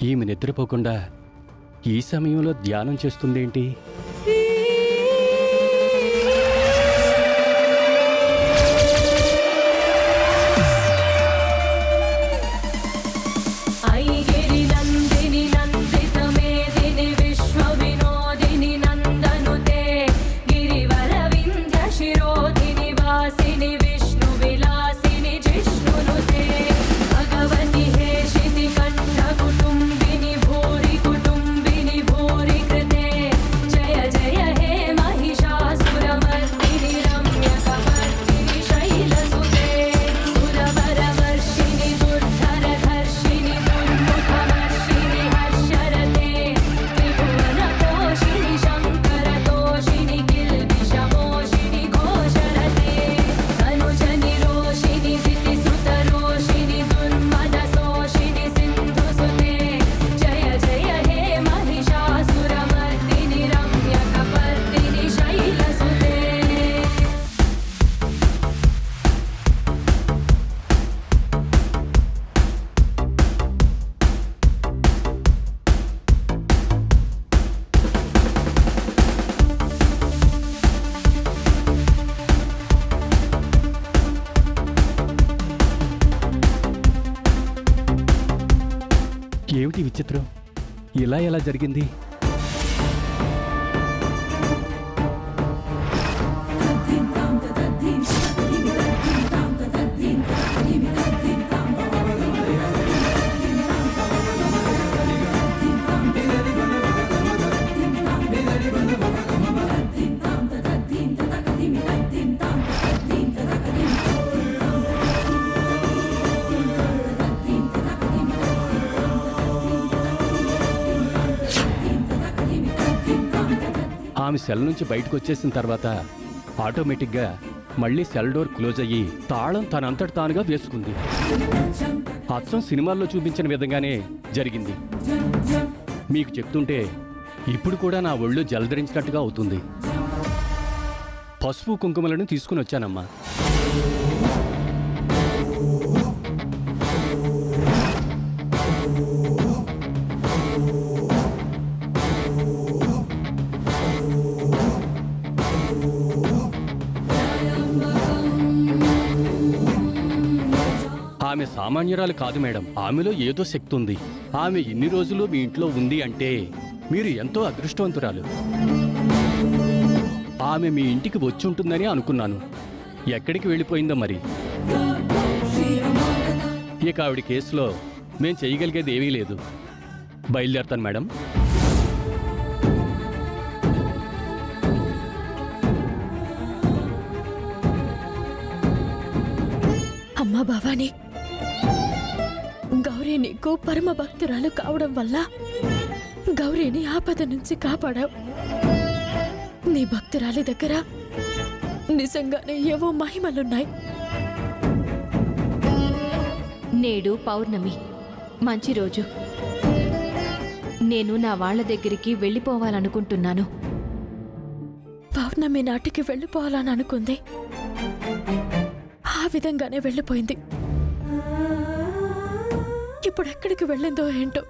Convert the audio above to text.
ఈమె నిద్రపోకుండా ఈ సమయంలో ధ్యానం చేస్తుందేంటి? ఏమిటి విచిత్రం? ఇలా ఎలా జరిగింది? ఆమె సెల్ నుంచి బయటకు వచ్చేసిన తర్వాత ఆటోమేటిక్గా మళ్ళీ సెల్ డోర్ క్లోజ్ అయ్యి తాళం తనంతట తానుగా వేసుకుంది. అచ్చం సినిమాల్లో చూపించిన విధంగానే జరిగింది. మీకు చెప్తుంటే ఇప్పుడు కూడా నా ఒళ్ళు జలధరించినట్టుగా అవుతుంది. పసుపు కుంకుమలను తీసుకుని వచ్చానమ్మా. ఆమె సామాన్యురాలు కాదు మేడం. ఆమెలో ఏదో శక్తి ఉంది. ఆమె ఇన్ని రోజులు మీ ఇంట్లో ఉంది అంటే మీరు ఎంతో అదృష్టవంతురాలు. ఆమె మీ ఇంటికి వచ్చి ఉంటుందని అనుకున్నాను. ఎక్కడికి వెళ్ళిపోయిందో మరి. ఇక ఆవిడ కేసులో మేం చేయగలిగేది ఏమీ లేదు. బయలుదేరతాను మేడం. అమ్మా భవానీ, గౌరీ నీకు పరమ భక్తురాలు కావడం వల్ల గౌరీని ఆపద నుంచి కాపాడావు. నీ భక్తురాలి దగ్గర నిజంగానే ఏవో మహిమలున్నాయి. నేడు పౌర్ణమి, మంచి రోజు. నేను నా వాళ్ళ దగ్గరికి వెళ్ళిపోవాలనుకుంటున్నాను. పౌర్ణమి నాటికి వెళ్ళిపోవాలని అనుకుంది. ఆ విధంగానే వెళ్ళిపోయింది. ఇప్పుడు ఎక్కడికి వెళ్ళిందో ఏంటో.